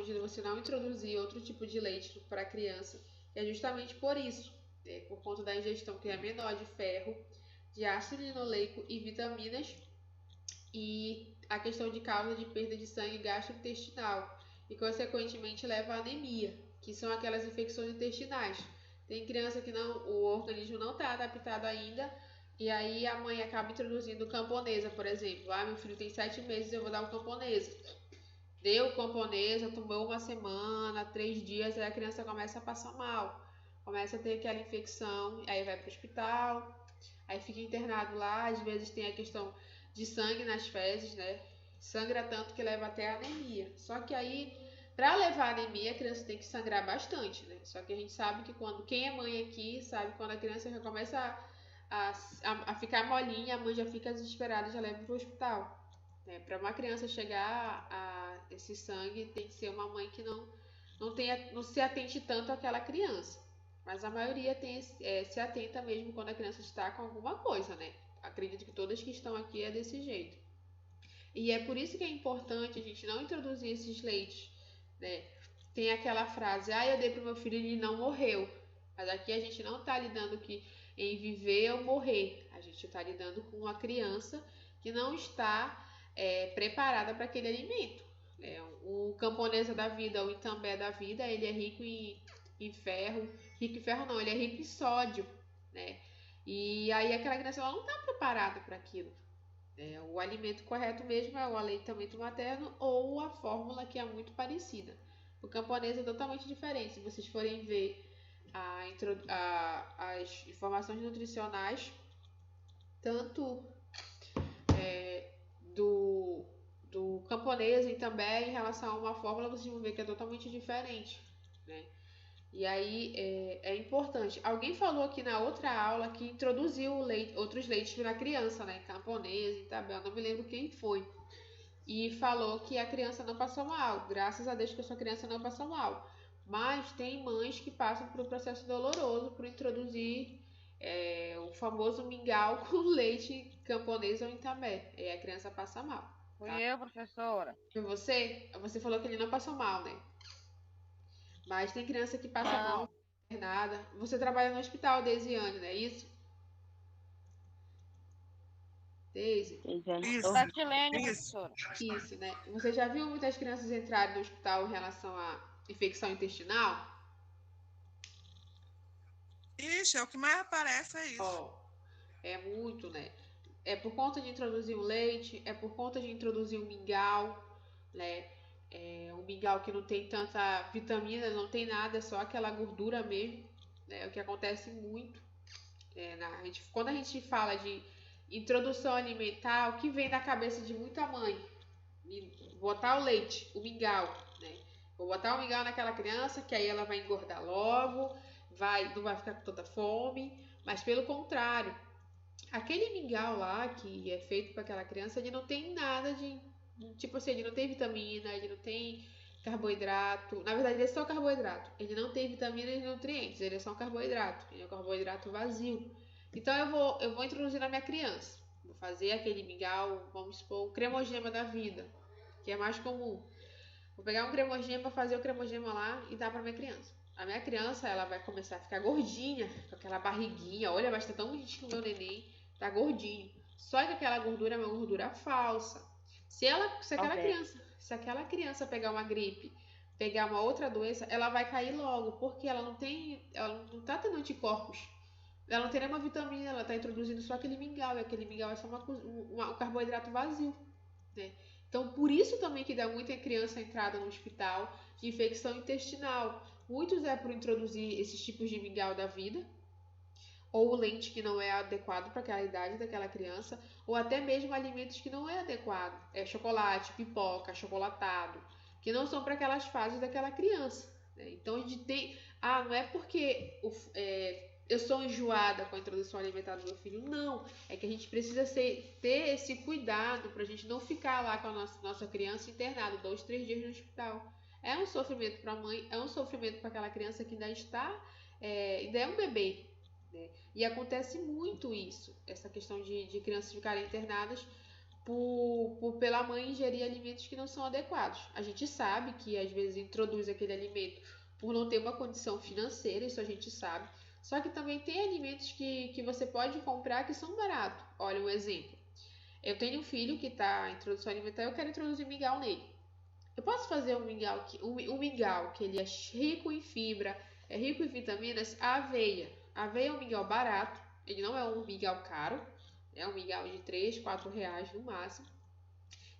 de você não introduzir outro tipo de leite para a criança é justamente por isso, por conta da ingestão que é menor de ferro, de ácido linoleico e vitaminas, e a questão de causa de perda de sangue gastrointestinal e consequentemente leva à anemia, que são aquelas infecções intestinais. Tem criança que o organismo não está adaptado ainda, e aí a mãe acaba introduzindo camponesa, por exemplo. Meu filho tem 7 meses, eu vou dar um camponesa. Deu camponesa, tomou uma semana, 3 dias, aí a criança começa a passar mal. Começa a ter aquela infecção, aí vai para o hospital, aí fica internado lá. Às vezes tem a questão de sangue nas fezes, né? Sangra tanto que leva até a anemia. Só que aí, para levar a anemia, a criança tem que sangrar bastante, né? Só que a gente sabe que quem é mãe aqui, sabe quando a criança já começa a ficar molinha, a mãe já fica desesperada e já leva para o hospital. Para uma criança chegar a esse sangue, tem que ser uma mãe que não se atente tanto àquela criança. Mas a maioria se atenta mesmo quando a criança está com alguma coisa, né? Acredito que todas que estão aqui é desse jeito. E é por isso que é importante a gente não introduzir esses leites, né? Tem aquela frase, eu dei para o meu filho e ele não morreu. Mas aqui a gente não está lidando em viver ou morrer. A gente está lidando com uma criança que não está preparada para aquele alimento. O camponesa da vida, o Itambé da vida, ele é rico em ferro. Rico em ferro não, ele é rico em sódio, né? E aí aquela criança ela não está preparada para aquilo. O alimento correto mesmo é o aleitamento materno ou a fórmula que é muito parecida. O camponês é totalmente diferente. Se vocês forem ver as informações nutricionais, tanto do camponês e também em relação a uma fórmula, vocês vão ver que é totalmente diferente, né? E aí é importante. Alguém falou aqui na outra aula que introduziu outros leites para a criança, né? Camponês e tabela, não me lembro quem foi. E falou que a criança não passou mal. Graças a Deus que a sua criança não passou mal. Mas tem mães que passam por um processo doloroso por introduzir o famoso mingau com leite camponês ou Intabé. E a criança passa mal. Fui eu, professora. Foi você? Você falou que ele não passou mal, né? Mas tem criança que passa mal, internada. Você trabalha no hospital, Deisiane, não é isso? Deise? Isso, Tatilene, isso. professora. Isso, né? Você já viu muitas crianças entrarem no hospital em relação à infecção intestinal? Ixi, é o que mais aparece, é isso. É muito, né? É por conta de introduzir o leite, é por conta de introduzir o mingau, né? O mingau que não tem tanta vitamina, não tem nada, é só aquela gordura mesmo, né? O que acontece muito. Quando a gente fala de introdução alimentar, o que vem na cabeça de muita mãe? Botar o leite, o mingau, né? Vou botar o mingau naquela criança, que aí ela vai engordar logo, não vai ficar com tanta fome, mas pelo contrário, aquele mingau lá que é feito para aquela criança, ele não tem nada tipo assim, ele não tem vitamina, ele não tem carboidrato. Na verdade, ele é só carboidrato. Ele não tem vitaminas e nutrientes, ele é só um carboidrato. Ele é um carboidrato vazio. Então eu vou introduzir na minha criança. Vou fazer aquele mingau, vamos supor, um cremogema da vida, que é mais comum. Vou pegar um cremogema, fazer o cremogema lá e dar para minha criança. A minha criança, ela vai começar a ficar gordinha, com aquela barriguinha. Olha, vai estar tão bonitinho o meu neném, tá gordinho. Só que aquela gordura é uma gordura falsa. Se aquela criança pegar uma gripe, pegar uma outra doença, ela vai cair logo, porque ela não tá tendo anticorpos. Ela não tem nenhuma vitamina, ela tá introduzindo só aquele mingau, e aquele mingau é só um carboidrato vazio, né? Então, por isso também que dá muita criança entrada no hospital de infecção intestinal. Muitos é por introduzir esses tipos de mingau da vida, ou o leite que não é adequado para aquela idade daquela criança, ou até mesmo alimentos que não é adequado. Chocolate, pipoca, achocolatado, que não são para aquelas fases daquela criança, né? Então a gente tem. Não é porque eu sou enjoada com a introdução alimentar do meu filho. Não, é que a gente precisa ter esse cuidado para a gente não ficar lá com a nossa criança internada 2, 3 dias no hospital. É um sofrimento para a mãe, é um sofrimento para aquela criança que ainda é um bebê, né? E acontece muito isso, essa questão de crianças ficarem internadas pela mãe ingerir alimentos que não são adequados. A gente sabe que às vezes introduz aquele alimento por não ter uma condição financeira, isso a gente sabe. Só que também tem alimentos que você pode comprar que são baratos. Olha um exemplo. Eu tenho um filho que está em introdução alimentar e eu quero introduzir mingau nele. Eu posso fazer um mingau que ele é rico em fibra, é rico em vitaminas, a aveia. A aveia é um mingau barato, ele não é um mingau caro, é um mingau de 3, 4 reais no máximo.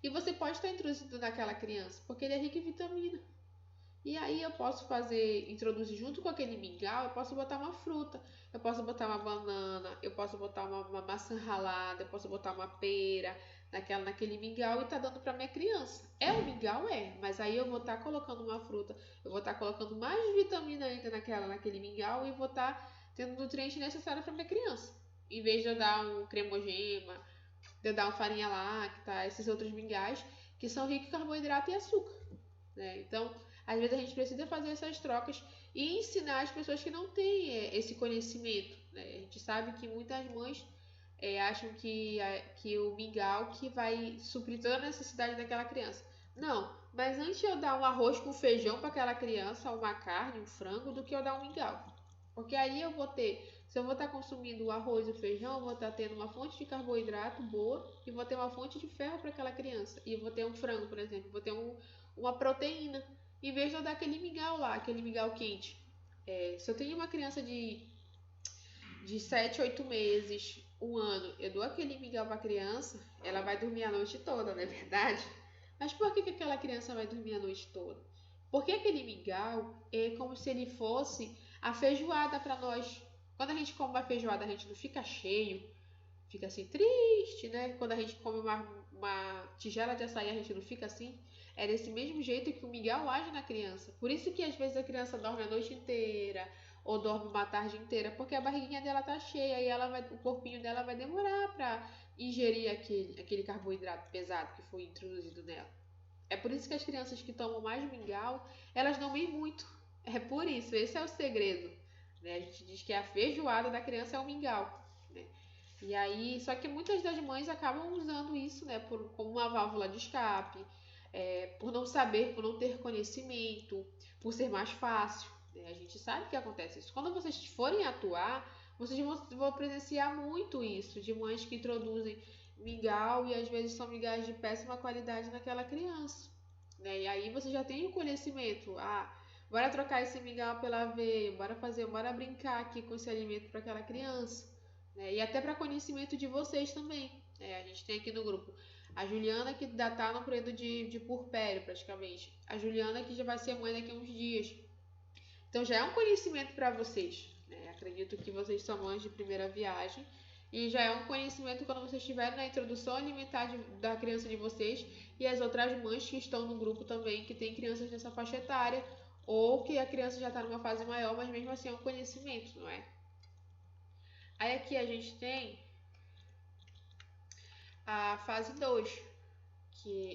E você pode estar introduzindo naquela criança, porque ele é rico em vitamina. E aí eu posso introduzir junto com aquele mingau, eu posso botar uma fruta, eu posso botar uma banana, eu posso botar uma maçã ralada, eu posso botar uma pera naquele mingau e tá dando para minha criança. É um mingau? É, mas aí eu vou estar colocando uma fruta, eu vou estar colocando mais vitamina ainda naquele mingau e vou estar tendo nutrientes necessários para minha criança. Em vez de eu dar um cremogema, de eu dar uma farinha láctea, esses outros mingais que são ricos em carboidrato e açúcar, né? Então, às vezes a gente precisa fazer essas trocas e ensinar as pessoas que não têm esse conhecimento, né? A gente sabe que muitas mães acham que o mingau que vai suprir toda a necessidade daquela criança. Não, mas antes eu dar um arroz com feijão para aquela criança, uma carne, um frango, do que eu dar um mingau. Porque aí eu vou ter, se eu vou estar consumindo o arroz e o feijão, eu vou estar tendo uma fonte de carboidrato boa e vou ter uma fonte de ferro para aquela criança. E eu vou ter um frango, por exemplo, vou ter uma proteína. Em vez de eu dar aquele mingau lá, aquele mingau quente. Se eu tenho uma criança de 7, 8 meses, um ano, eu dou aquele mingau para a criança, ela vai dormir a noite toda, não é verdade? Mas por que aquela criança vai dormir a noite toda? Porque aquele mingau é como se ele fosse a feijoada para nós. Quando a gente come uma feijoada, a gente não fica cheio, fica assim triste, né? Quando a gente come uma tigela de açaí, a gente não fica assim. É desse mesmo jeito que o mingau age na criança. Por isso que às vezes a criança dorme a noite inteira ou dorme uma tarde inteira, porque a barriguinha dela tá cheia e o corpinho dela vai demorar para ingerir aquele carboidrato pesado que foi introduzido nela. É por isso que as crianças que tomam mais mingau, elas dormem muito. É por isso, esse é o segredo, né? A gente diz que a feijoada da criança é o mingau, né? E aí, só que muitas das mães acabam usando isso, né, como uma válvula de escape, por não saber, por não ter conhecimento, por ser mais fácil, né? A gente sabe que acontece isso. Quando vocês forem atuar, vocês vão presenciar muito isso, de mães que introduzem mingau e às vezes são mingais de péssima qualidade naquela criança, né? E aí você já tem o conhecimento, bora trocar esse mingau pela aveia, bora brincar aqui com esse alimento para aquela criança, né? E até para conhecimento de vocês também. A gente tem aqui no grupo a Juliana, que tá no período de puerpério praticamente, a Juliana, que já vai ser mãe daqui a uns dias. Então já é um conhecimento para vocês, né? Acredito que vocês são mães de primeira viagem e já é um conhecimento quando vocês estiverem na introdução alimentar da criança de vocês e as outras mães que estão no grupo também, que tem crianças nessa faixa etária ou que a criança já está numa fase maior, mas mesmo assim é um conhecimento, não é? Aí aqui a gente tem a fase 2,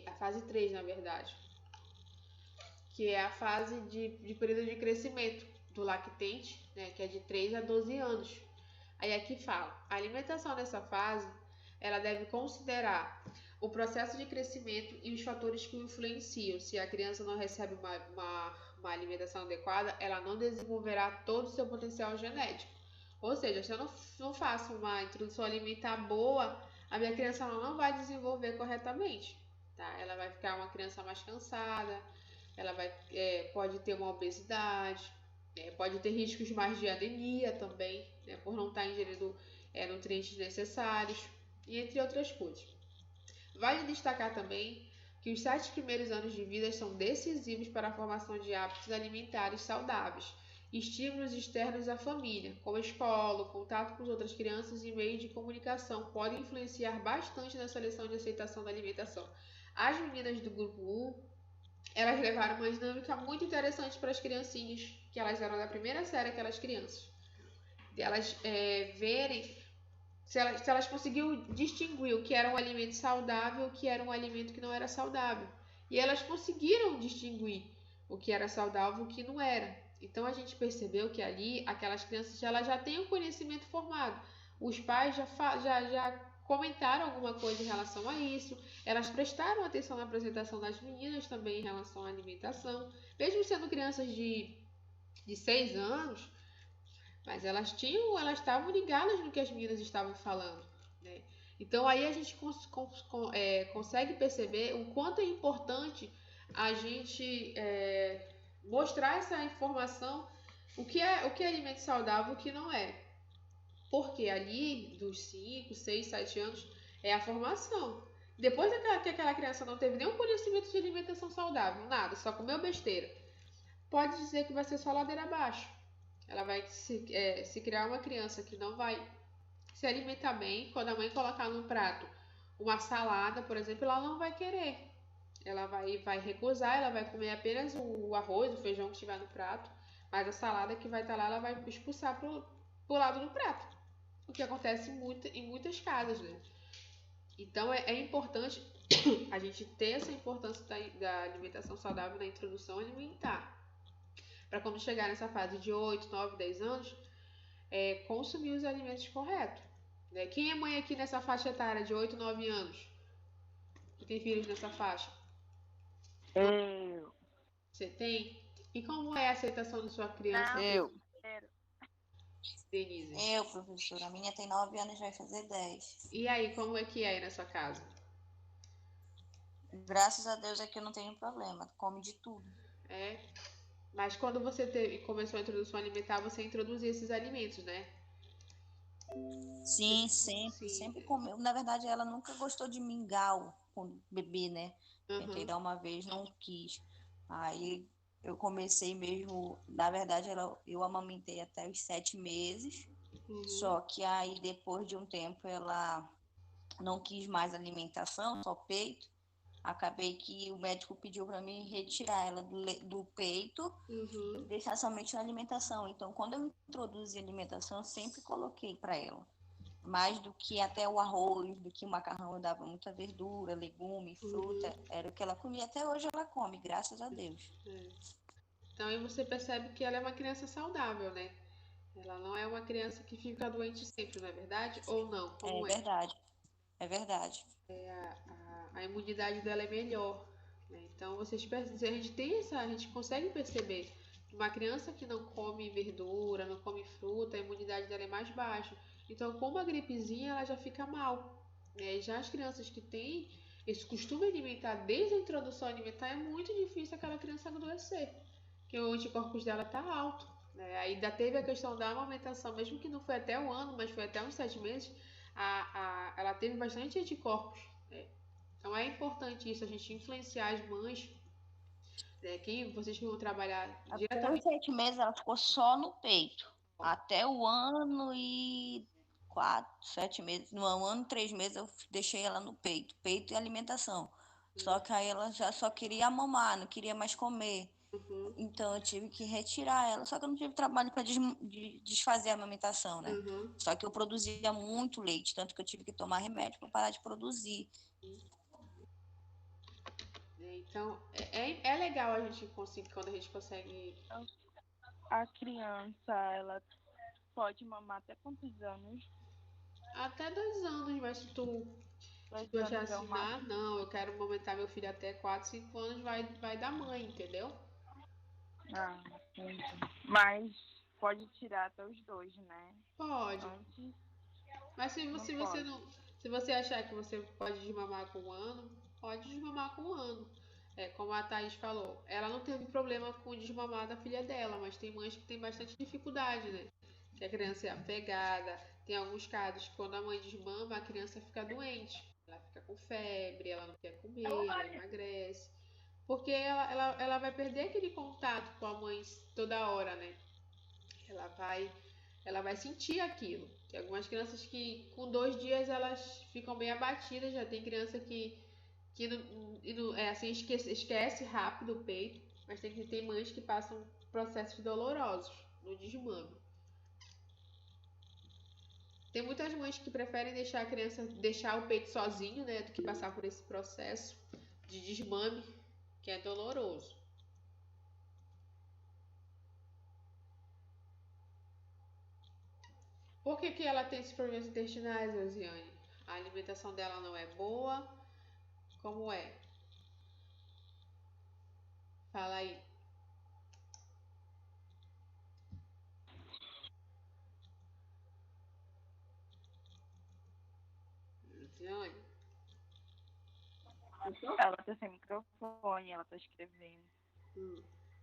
a fase 3, na verdade, que é a fase de período de crescimento do lactente, né, que é de 3 a 12 anos. Aí aqui fala, a alimentação nessa fase, ela deve considerar o processo de crescimento e os fatores que o influenciam. Se a criança não recebe uma alimentação adequada, ela não desenvolverá todo o seu potencial genético. Ou seja, se eu não faço uma introdução alimentar boa, a minha criança não vai desenvolver corretamente, tá? Ela vai ficar uma criança mais cansada, ela pode ter uma obesidade, pode ter riscos mais de anemia também, né, por não estar ingerindo nutrientes necessários, e entre outras coisas. Vale destacar também que os 7 primeiros anos de vida são decisivos para a formação de hábitos alimentares saudáveis. Estímulos externos à família, como a escola, o contato com as outras crianças e meios de comunicação, podem influenciar bastante na seleção de aceitação da alimentação. As meninas do grupo 1, elas levaram uma dinâmica muito interessante para as criancinhas, que elas eram da primeira série, aquelas crianças. De elas verem se elas conseguiam distinguir o que era um alimento saudável e o que era um alimento que não era saudável. E elas conseguiram distinguir o que era saudável e o que não era. Então a gente percebeu que ali aquelas crianças elas já têm um conhecimento formado. Os pais já comentaram alguma coisa em relação a isso. Elas prestaram atenção na apresentação das meninas também em relação à alimentação. Mesmo sendo crianças de 6 anos, mas elas estavam ligadas no que as meninas estavam falando, né? Então aí a gente consegue perceber o quanto é importante a gente mostrar essa informação, o que é alimento saudável e o que não é. Porque ali, dos 5, 6, 7 anos, é a formação. Depois que aquela criança não teve nenhum conhecimento de alimentação saudável, nada, só comeu besteira, pode dizer que vai ser só ladeira abaixo. Ela vai se criar uma criança que não vai se alimentar bem. Quando a mãe colocar no prato uma salada, por exemplo, ela não vai querer. Ela vai recusar, ela vai comer apenas o arroz, o feijão que estiver no prato, mas a salada que vai estar lá, ela vai expulsar pro lado do prato. O que acontece em muitas casas, né? Então é importante a gente ter essa importância da alimentação saudável na introdução alimentar. Para quando chegar nessa fase de 8, 9, 10 anos, consumir os alimentos corretos. Né? Quem é mãe aqui nessa faixa etária de 8, 9 anos? Que tem filhos nessa faixa? Eu. Você tem? E como é a aceitação da sua criança? Eu. Denise? Eu, professora. A minha tem 9 anos e vai fazer 10. E aí, como é que é aí na sua casa? Graças a Deus aqui eu não tenho problema. Come de tudo. Mas quando você começou a introdução alimentar, você introduzia esses alimentos, né? Sim, sempre. Sim. Sempre comeu. Na verdade, ela nunca gostou de mingau com bebê, né? Tentei dar uma vez, não quis. Aí eu comecei mesmo. Na verdade, eu amamentei até os 7 meses. Só que aí, depois de um tempo, ela não quis mais alimentação, só peito. Acabei que o médico pediu para mim retirar ela do peito e deixar somente na alimentação. Então, quando eu introduzi a alimentação, eu sempre coloquei para ela. Mais do que até o arroz, do que o macarrão, eu dava muita verdura, legume, fruta. Era o que ela comia. Até hoje ela come, graças a Deus. Então aí você percebe que ela é uma criança saudável, né? Ela não é uma criança que fica doente sempre, não é verdade? Ou não? Como é? Verdade. É verdade. A imunidade dela é melhor, né? Então a gente consegue perceber que uma criança que não come verdura, não come fruta, a imunidade dela é mais baixa. Então, com uma gripezinha, ela já fica mal, né? E já as crianças que têm esse costume alimentar desde a introdução alimentar, é muito difícil aquela criança adoecer, porque o anticorpos dela tá alto, né? Ainda teve a questão da amamentação, mesmo que não foi até um ano, mas foi até uns 7 meses, ela teve bastante anticorpos, né? Então é importante isso, a gente influenciar as mães, né? Vocês que vão trabalhar Até os diretamente. 7 meses ela ficou só no peito. Até o ano e 7 meses. No ano, 3 meses eu deixei ela no peito. Peito e alimentação. Só que aí ela já só queria mamar, não queria mais comer. Então eu tive que retirar ela. Só que eu não tive trabalho para desfazer a amamentação, né? Só que eu produzia muito leite, tanto que eu tive que tomar remédio para parar de produzir. Então é legal a gente conseguir, quando a gente consegue. A criança, ela pode mamar até quantos anos? Até 2 anos, mas se tu achar assim, não, eu quero amamentar meu filho até 4, 5 anos, vai da mãe, entendeu? Entendi. Mas pode tirar até os 2, né? Pode. Antes, Mas se você achar que você pode desmamar com 1 ano, pode desmamar com 1 ano. Como a Thaís falou, ela não teve problema com desmamar da filha dela, mas tem mães que tem bastante dificuldade, né? Que a criança é apegada. Tem alguns casos que quando a mãe desmama, a criança fica doente. Ela fica com febre, ela não quer comer, ela emagrece. Porque ela vai perder aquele contato com a mãe toda hora, né? Ela vai sentir aquilo. Tem algumas crianças que com 2 dias elas ficam bem abatidas, já tem criança que esquece rápido o peito, mas tem mães que passam processos dolorosos no desmame. Tem muitas mães que preferem deixar o peito sozinho, né, do que passar por esse processo de desmame, que é doloroso. Por que ela tem esses problemas intestinais, Rosiane? A alimentação dela não é boa? Como é? Fala aí. Luciane? Ela tá sem microfone, ela tá escrevendo.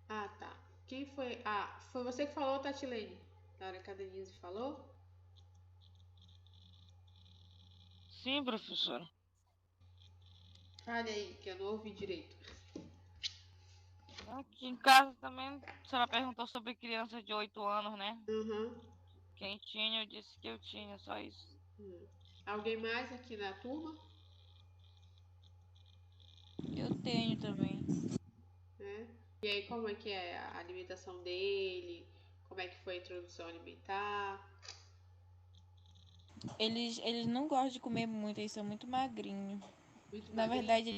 Ah, tá. Quem foi? Ah, foi você que falou, Tatilene? Na hora que a Denise falou? Sim, professora. Fale aí, que eu não ouvi direito. Aqui em casa também, a senhora perguntou sobre criança de 8 anos, né? Uhum. Quem tinha, eu disse que eu tinha, só isso. Alguém mais aqui na turma? Eu tenho também. Né? E aí, como é que é a alimentação dele? Como é que foi a introdução alimentar? Eles não gostam de comer muito, eles são muito magrinhos. Muito Na magrinho? verdade,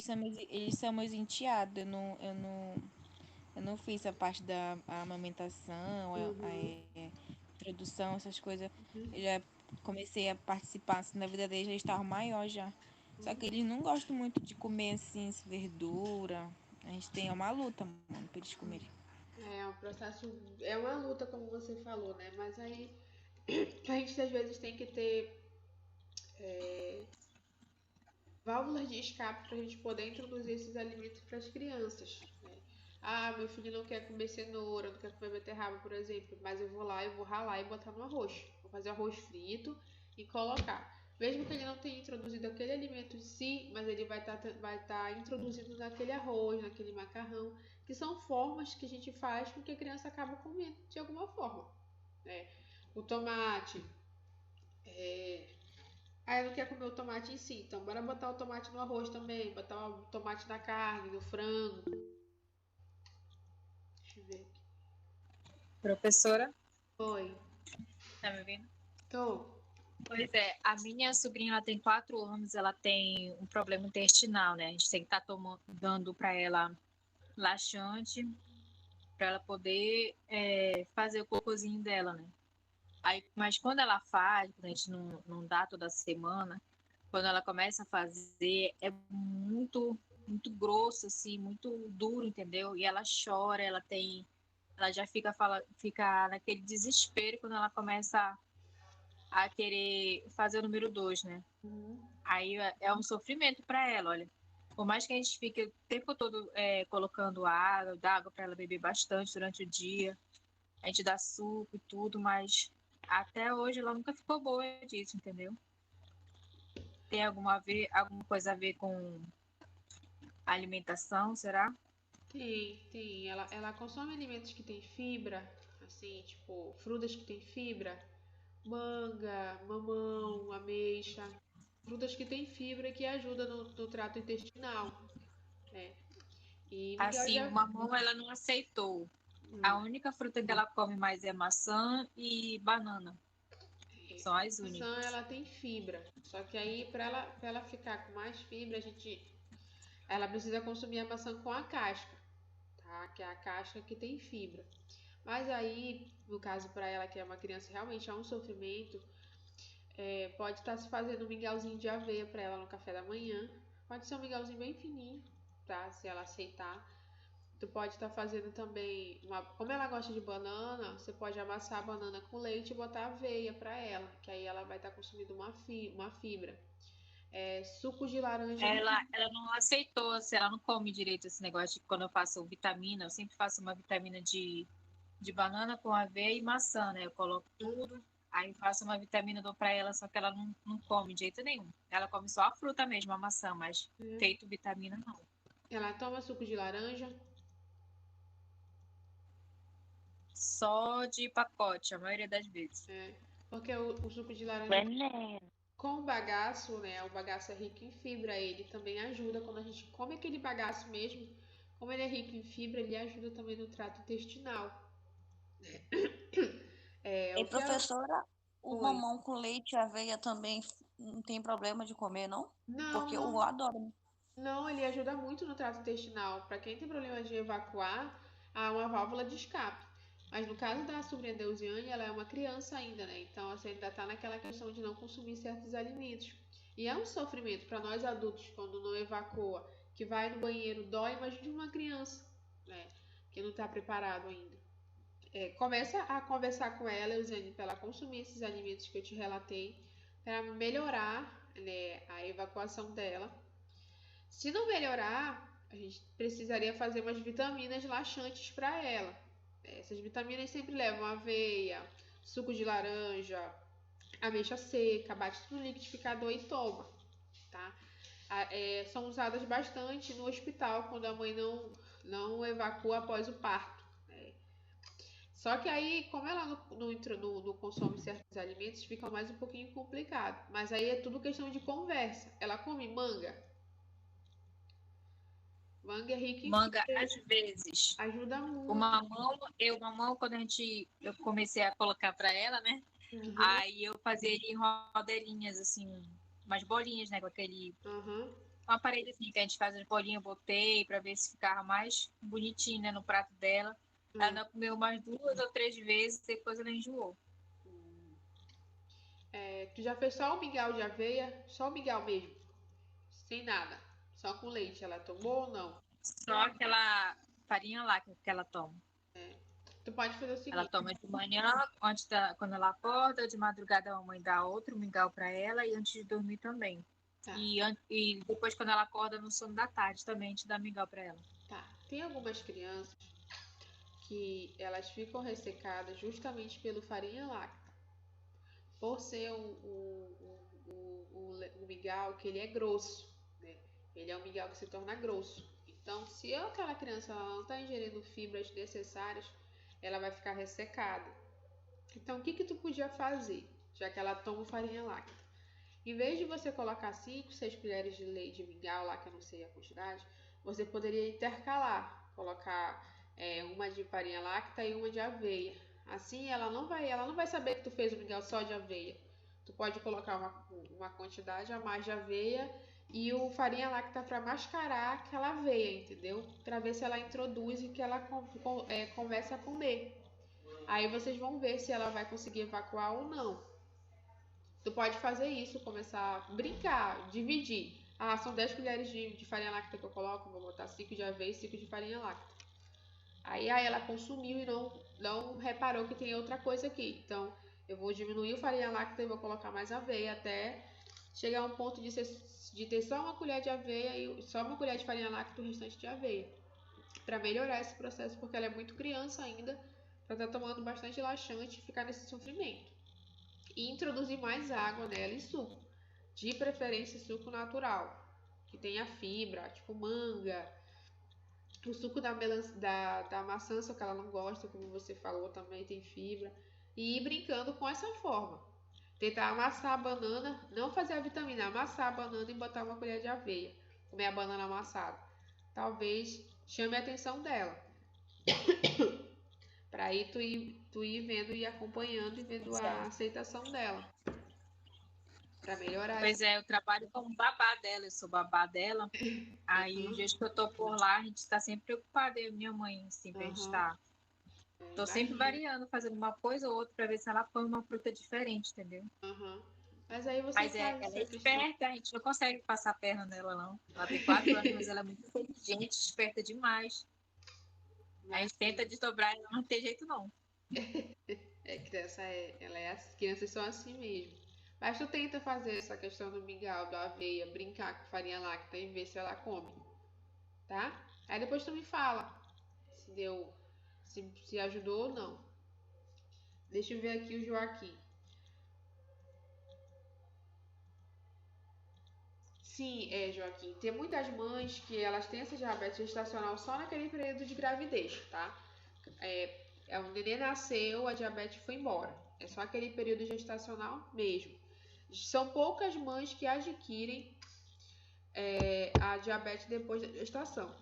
eles são meus enteados. Eu não fiz a parte da amamentação, introdução, essas coisas. Eu já comecei a participar assim, na vida deles, eles estavam maiores já. Só que eles não gostam muito de comer assim, verdura. A gente tem uma luta, mano, pra eles comerem. É um processo, é uma luta, como você falou, né? Mas aí a gente às vezes tem que ter válvulas de escape para a gente poder introduzir esses alimentos para as crianças, né? Ah, meu filho não quer comer cenoura, não quer comer beterraba, por exemplo, mas eu vou ralar e botar no arroz. Vou fazer arroz frito e colocar. Mesmo que ele não tenha introduzido aquele alimento em si, mas ele vai tá introduzindo naquele arroz, naquele macarrão, que são formas que a gente faz com que a criança acabe comendo de alguma forma, né? O tomate, eu não quero comer o tomate em si, então bora botar o tomate no arroz também, botar o tomate na carne, no frango. Deixa eu ver aqui. Professora, Oi, tá me ouvindo? tô. Pois é, a minha sobrinha ela tem 4 anos, ela tem um problema intestinal, né? A gente tem que estar dando para ela laxante, para ela poder fazer o cocôzinho dela, né? Aí, mas quando ela faz, quando a gente não dá toda semana, quando ela começa a fazer, é muito grosso, assim, muito duro, entendeu? E ela chora, ela já fica naquele desespero quando ela começa a querer fazer o número 2, né? Aí é um sofrimento para ela, olha. Por mais que a gente fique o tempo todo colocando água, dá água para ela beber bastante durante o dia, a gente dá suco e tudo, mas até hoje ela nunca ficou boa disso, entendeu? Tem alguma coisa a ver com alimentação, será? Tem. Ela consome alimentos que tem fibra, assim, tipo, frutas que tem fibra, manga, mamão, ameixa, frutas que tem fibra que ajudam no trato intestinal, né? E Miguel Assim, já. o mamão ela não aceitou. A única fruta que ela come mais é maçã e banana. São as A maçã, únicas. ela tem fibra, só que aí pra ela ficar com mais fibra, ela precisa consumir a maçã com a casca, tá? Que é a casca que tem fibra. Mas aí, no caso para ela que é uma criança, realmente é um sofrimento. Pode estar se fazendo um mingauzinho de aveia para ela no café da manhã. Pode ser um mingauzinho bem fininho, tá? Se ela aceitar. Tu pode estar fazendo também como ela gosta de banana, você pode amassar a banana com leite e botar aveia para ela, que aí ela vai estar consumindo uma fibra. Suco de laranja. Ela não aceitou, assim, ela não come direito esse negócio de quando eu faço vitamina, eu sempre faço uma vitamina de banana com aveia e maçã, né? Eu coloco tudo, aí faço uma vitamina, dou pra ela, só que ela não come de jeito nenhum. Ela come só a fruta mesmo, a maçã, mas feito vitamina não. Ela toma suco de laranja. Só de pacote, a maioria das vezes. Porque o suco de laranja Veneno. com o bagaço, né? O bagaço é rico em fibra, ele também ajuda quando a gente come aquele bagaço mesmo. Como ele é rico em fibra, ele ajuda também no trato intestinal. E professora, o Oi. mamão com leite e aveia também não tem problema de comer, não? Porque eu Não, adoro. não, ele ajuda muito no trato intestinal. Para quem tem problema de evacuar, há uma válvula de escape. Mas no caso da sobrinha Deusiane, ela é uma criança ainda, né? Então, assim, ainda tá naquela questão de não consumir certos alimentos. E é um sofrimento para nós adultos quando não evacua, que vai no banheiro, dói, imagine uma criança, né, que não está preparado ainda. Começa a conversar com ela, Eugênia, para ela consumir esses alimentos que eu te relatei, para melhorar, né, a evacuação dela. Se não melhorar, a gente precisaria fazer umas vitaminas laxantes para ela. Essas vitaminas sempre levam aveia, suco de laranja, ameixa seca, bate tudo no liquidificador e toma, tá? São usadas bastante no hospital quando a mãe não evacua após o parto. Só que aí, como ela não consome certos alimentos, fica mais um pouquinho complicado. Mas aí é tudo questão de conversa. Ela come manga? Manga é rica em Manga, às vezes. Ajuda muito. O mamão, quando eu comecei a colocar para ela, né? Uhum. Aí eu fazia ele em rodelinhas, assim, umas bolinhas, né? Com aquele... Uhum. Um aparelho assim, que a gente faz as bolinhas, eu botei para ver se ficava mais bonitinho, né? No prato dela. Ela comeu umas 2 ou 3 vezes, depois ela enjoou. Tu já fez só o mingau de aveia? Só o mingau mesmo? Sem nada? Só com leite? Ela tomou ou não? Só aquela farinha lá que ela toma. Tu pode fazer o seguinte. Ela toma de manhã, quando ela acorda, de madrugada a mamãe dá outro mingau para ela e antes de dormir também. Tá. E depois quando ela acorda no sono da tarde também a gente dá mingau para ela. Tá. Tem algumas crianças que elas ficam ressecadas justamente pelo farinha láctea. Por ser o mingau que ele é grosso, né? Ele é um mingau que se torna grosso. Então, se aquela criança não está ingerindo fibras necessárias, ela vai ficar ressecada. Então, o que tu podia fazer, já que ela toma farinha láctea? Em vez de você colocar 5, 6 colheres de leite de mingau lá, que eu não sei a quantidade, você poderia intercalar, colocar uma de farinha láctea e uma de aveia. Assim, ela não vai saber que tu fez o mingau só de aveia. Tu pode colocar uma quantidade a mais de aveia e o farinha láctea para mascarar aquela aveia, entendeu? Para ver se ela introduz e que ela comece a comer. Aí vocês vão ver se ela vai conseguir evacuar ou não. Tu pode fazer isso, começar a brincar, dividir. São 10 colheres de farinha láctea que eu coloco, vou botar 5 de aveia e 5 de farinha láctea. Aí ela consumiu e não reparou que tem outra coisa aqui. Então, eu vou diminuir o farinha láctea e vou colocar mais aveia até chegar a um ponto de ter só uma colher de aveia e só uma colher de farinha láctea e o restante de aveia. Para melhorar esse processo, porque ela é muito criança ainda, para estar tomando bastante laxante e ficar nesse sofrimento. E introduzir mais água nela e suco. De preferência suco natural, que tenha fibra, tipo manga. O suco da maçã, só que ela não gosta, como você falou, também tem fibra. E ir brincando com essa forma. Tentar amassar a banana, não fazer a vitamina, amassar a banana e botar uma colher de aveia. Comer a banana amassada. Talvez chame a atenção dela. Para aí tu ir vendo e acompanhando e vendo a aceitação dela. Pra melhorar. Pois eu trabalho como babá dela, eu sou babá dela. Aí, os dias que eu tô por lá, a gente tá sempre preocupada, eu e minha mãe, assim, pra gente estar. Tô sempre variando, fazendo uma coisa ou outra pra ver se ela põe uma fruta diferente, entendeu? Mas aí você ela é esperta, a gente não consegue passar a perna nela, não. Ela tem 4 anos, mas ela é muito inteligente, esperta demais. A gente tenta desdobrar, ela não tem jeito, não. As crianças são assim mesmo. Mas tu tenta fazer essa questão do mingau, da aveia, brincar com farinha láctea e ver se ela come, tá? Aí depois tu me fala se ajudou ou não. Deixa eu ver aqui o Joaquim. Sim, Joaquim, tem muitas mães que elas têm essa diabetes gestacional só naquele período de gravidez, tá? O neném nasceu, a diabetes foi embora. É só aquele período gestacional mesmo. São poucas mães que adquirem a diabetes depois da gestação.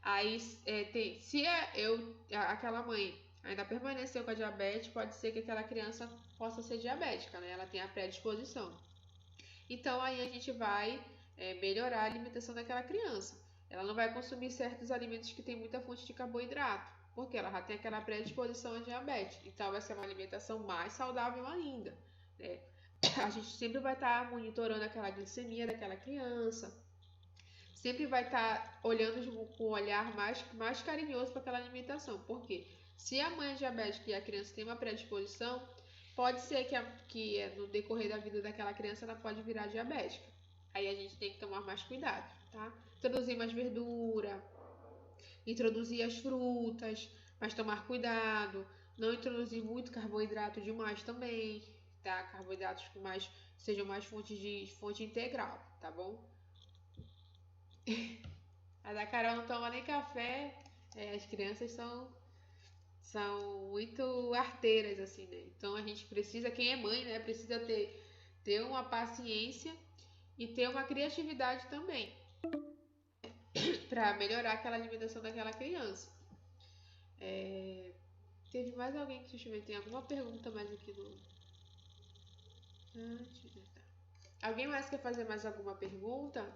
Aí, se aquela mãe ainda permaneceu com a diabetes, pode ser que aquela criança possa ser diabética, né? Ela tem a predisposição. Então, aí a gente vai melhorar a alimentação daquela criança. Ela não vai consumir certos alimentos que tem muita fonte de carboidrato, porque ela já tem aquela predisposição à diabetes. Então, vai ser uma alimentação mais saudável ainda, né? A gente sempre vai estar monitorando aquela glicemia daquela criança, sempre vai estar olhando com um olhar mais carinhoso para aquela alimentação. Por quê? Se a mãe é diabética e a criança tem uma predisposição, pode ser que no decorrer da vida daquela criança ela pode virar diabética. Aí a gente tem que tomar mais cuidado, tá? Introduzir mais verdura, introduzir as frutas, mas tomar cuidado, não introduzir muito carboidrato demais também, tá? Carboidratos que sejam mais fonte integral, tá bom? A da Carol não toma nem café, as crianças são muito arteiras, assim, né? Então a gente precisa, quem é mãe, né, precisa ter uma paciência e ter uma criatividade também para melhorar aquela alimentação daquela criança. Teve mais alguém que, deixa eu ver, tem alguma pergunta mais aqui no... Alguém mais quer fazer mais alguma pergunta?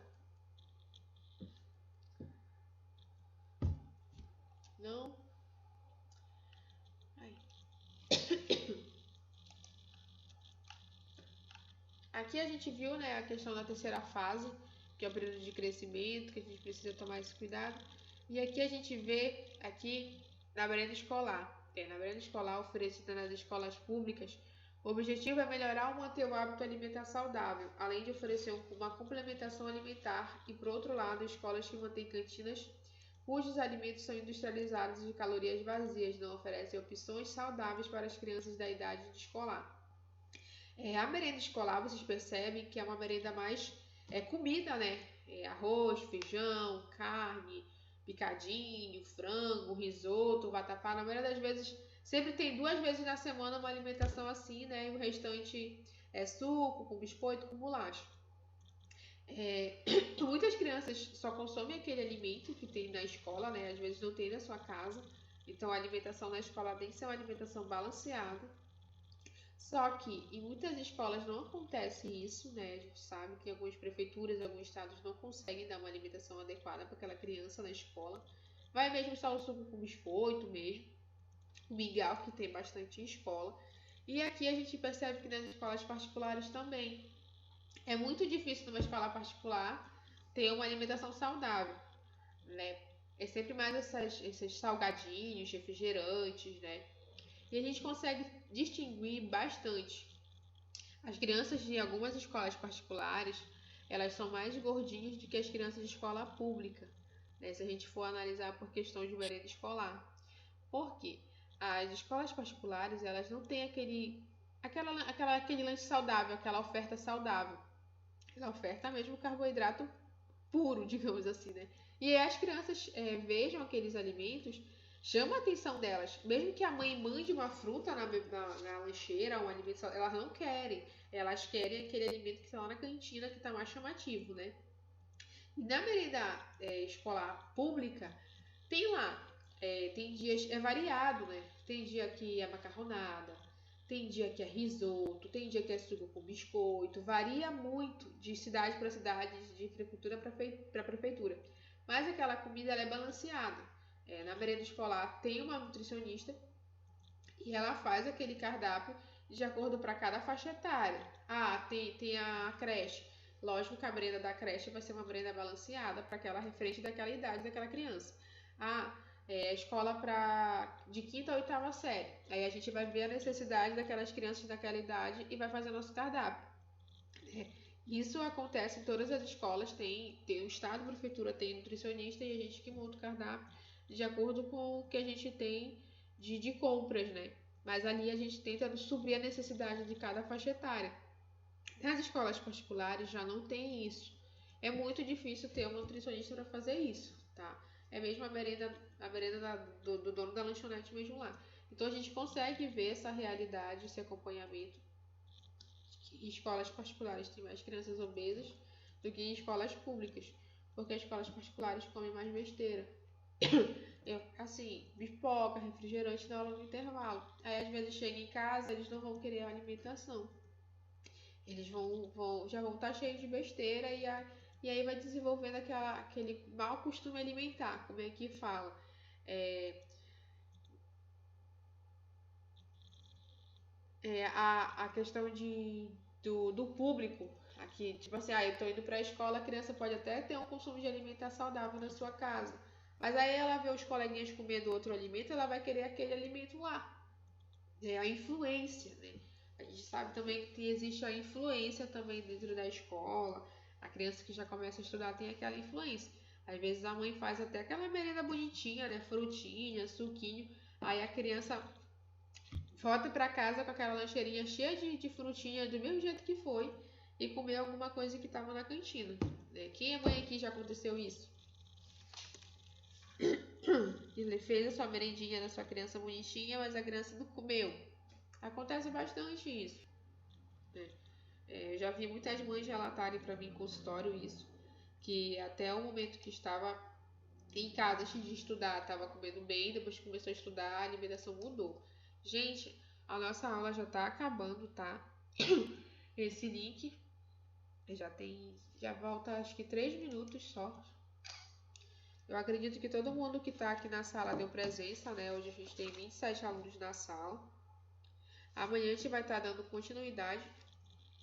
Não? Aí. Aqui a gente viu, né, a questão da terceira fase, que é o período de crescimento, que a gente precisa tomar esse cuidado. E aqui a gente vê, aqui, na merenda escolar. Na merenda escolar oferecida nas escolas públicas, o objetivo é melhorar ou manter o hábito alimentar saudável, além de oferecer uma complementação alimentar e, por outro lado, escolas que mantêm cantinas cujos alimentos são industrializados e de calorias vazias, não oferecem opções saudáveis para as crianças da idade de escolar. A merenda escolar, vocês percebem que é uma merenda mais comida, né? Arroz, feijão, carne, picadinho, frango, risoto, vatapá. Na maioria das vezes, sempre tem 2 vezes na semana uma alimentação assim, né? E o restante é suco, com biscoito, com bolacha. Muitas crianças só consomem aquele alimento que tem na escola, né? Às vezes não tem na sua casa. Então a alimentação na escola tem que ser uma alimentação balanceada. Só que em muitas escolas não acontece isso, né? A gente sabe que algumas prefeituras, alguns estados não conseguem dar uma alimentação adequada para aquela criança na escola. Vai mesmo só o suco com biscoito mesmo, o mingau que tem bastante em escola. E aqui a gente percebe que nas escolas particulares também. É muito difícil numa escola particular ter uma alimentação saudável, né? É sempre mais esses salgadinhos, refrigerantes, né? E a gente consegue distinguir bastante. As crianças de algumas escolas particulares, elas são mais gordinhas do que as crianças de escola pública, né? Se a gente for analisar por questão de merenda escolar. Por quê? As escolas particulares, elas não têm aquele lanche saudável, aquela oferta saudável. Ela oferta mesmo carboidrato puro, digamos assim, né? E aí as crianças vejam aqueles alimentos, chama a atenção delas. Mesmo que a mãe mande uma fruta na lancheira, um alimento, elas não querem. Elas querem aquele alimento que está lá na cantina, que está mais chamativo, né? E na merenda escolar pública, tem lá, tem dias, é variado, né? Tem dia que é macarronada, tem dia que é risoto, tem dia que é suco com biscoito, varia muito de cidade para cidade, de prefeitura para prefeitura. Mas aquela comida ela é balanceada. Na merenda escolar tem uma nutricionista e ela faz aquele cardápio de acordo para cada faixa etária. Tem a creche. Lógico que a merenda da creche vai ser uma merenda balanceada para aquela referente daquela idade daquela criança. Escola de 5ª a 8ª série. Aí a gente vai ver a necessidade daquelas crianças daquela idade e vai fazer nosso cardápio. Isso acontece em todas as escolas, tem o estado, a prefeitura tem nutricionista e a gente que monta o cardápio de acordo com o que a gente tem de compras, né? Mas ali a gente tenta suprir a necessidade de cada faixa etária. Nas escolas particulares já não tem isso. É muito difícil ter uma nutricionista para fazer isso, tá? É mesmo a merenda do dono da lanchonete mesmo lá. Então a gente consegue ver essa realidade, esse acompanhamento. Em escolas particulares tem mais crianças obesas do que em escolas públicas, porque as escolas particulares comem mais besteira. Pipoca, refrigerante na hora do intervalo. Aí às vezes chega em casa, eles não vão querer a alimentação. Eles já vão estar cheios de besteira e aí vai desenvolvendo aquele mau costume alimentar, como é que fala. A questão de do público aqui. Tipo assim, eu tô indo pra escola, a criança pode até ter um consumo de alimento saudável na sua casa. Mas aí ela vê os coleguinhas comendo outro alimento, ela vai querer aquele alimento lá. É a influência, né? A gente sabe também que existe a influência também dentro da escola. A criança que já começa a estudar tem aquela influência. Às vezes a mãe faz até aquela merenda bonitinha, né? Frutinha, suquinho. Aí a criança volta para casa com aquela lancheirinha cheia de frutinha, do mesmo jeito que foi, e comer alguma coisa que estava na cantina. Né? Quem é mãe aqui já aconteceu isso? Ele fez a sua merendinha da sua criança bonitinha, mas a criança não comeu. Acontece bastante isso. Né? Eu já vi muitas mães relatarem para mim em consultório isso, que até o momento que estava em casa antes de estudar, estava comendo bem, depois que começou a estudar, a alimentação mudou. Gente, a nossa aula já está acabando, tá? Esse link já volta acho que 3 minutos só. Eu acredito que todo mundo que está aqui na sala deu presença, né? Hoje a gente tem 27 alunos na sala. Amanhã a gente vai estar dando continuidade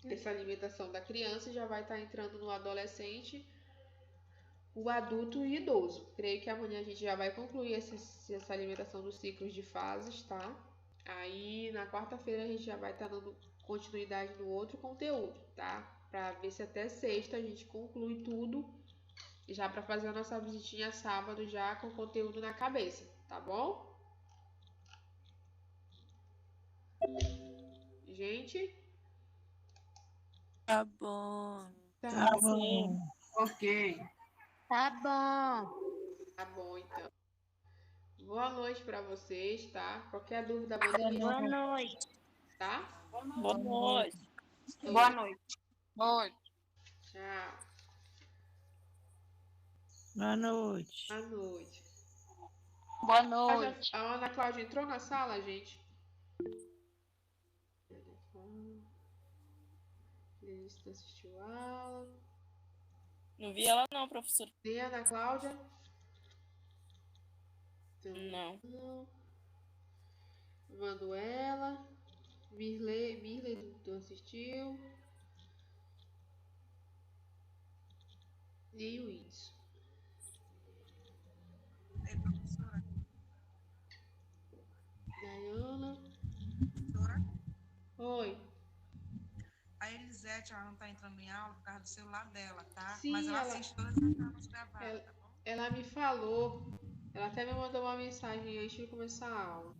nessa alimentação da criança e já vai estar entrando no adolescente, o adulto e o idoso. Creio que amanhã a gente já vai concluir essa alimentação dos ciclos de fases, tá? Aí na quarta-feira a gente já vai estar dando continuidade no outro conteúdo, tá? Pra ver se até sexta a gente conclui tudo, já para fazer a nossa visitinha sábado já com conteúdo na cabeça, tá bom? Gente? Tá bom. Tá bom. Ok. Tá bom. Tá bom, então. Boa noite para vocês, tá? Qualquer dúvida, manda me Boa noite. tá? Boa noite. Boa noite. Oi. Tchau. Boa noite. Boa noite. Boa noite. A Ana Cláudia entrou na sala, gente? Lista assistiu a aula. Não vi ela não, professora. Nem a Ana Cláudia? Não. Manuela. Mirley não assistiu. Nem o Whindersson. Ei, professora. Dayana. Professora, Oi. a Elisete, ela não tá entrando em aula por causa do celular dela, tá? Sim, Mas ela ela- assiste todas as aulas gravadas, tá bom? Ela me falou. Ela até me mandou uma mensagem antes de começar a aula.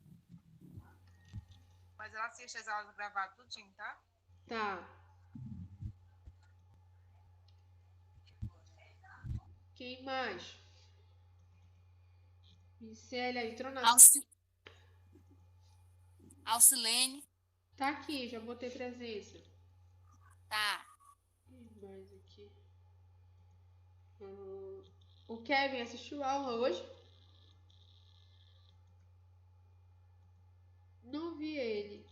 Mas ela assiste as aulas gravadas tudinho, tá? Tá. Quem mais? Micélia entrou na... Alcilene, Tá aqui, já botei presença. tá. Quem mais aqui? O Kevin assistiu a aula hoje? Não vi ele.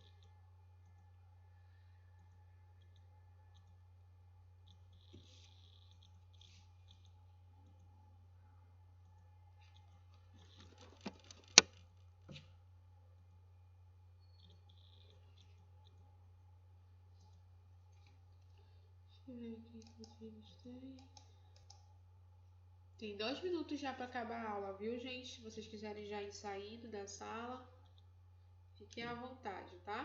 Deixa eu ver aqui quantos eles têm. Tem 2 minutos já para acabar a aula, viu, gente? Se vocês quiserem já ir saindo da sala, fiquem à vontade, tá?